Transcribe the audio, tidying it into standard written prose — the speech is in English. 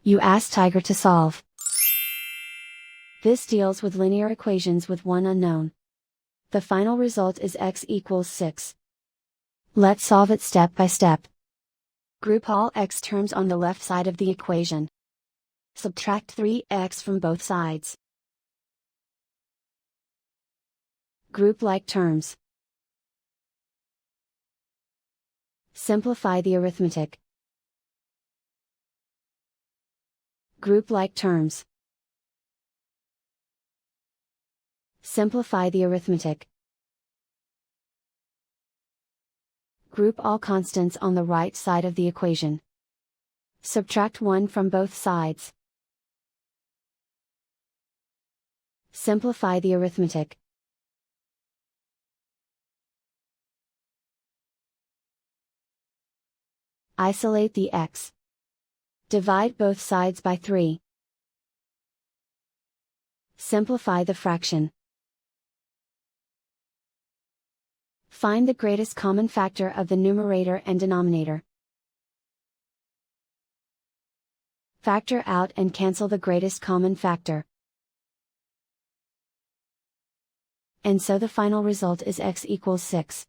You ask Tiger to solve. This deals with linear equations with one unknown. The final result is x equals 6. Let's solve it step by step. Group all x terms on the left side of the equation. Subtract 3x from both sides. Group like terms. Simplify the arithmetic. Group like terms. Simplify the arithmetic. Group all constants on the right side of the equation. Subtract 1 from both sides. Simplify the arithmetic. Isolate the x. Divide both sides by 3. Simplify the fraction. Find the greatest common factor of the numerator and denominator. Factor out and cancel the greatest common factor. And so the final result is x equals 6.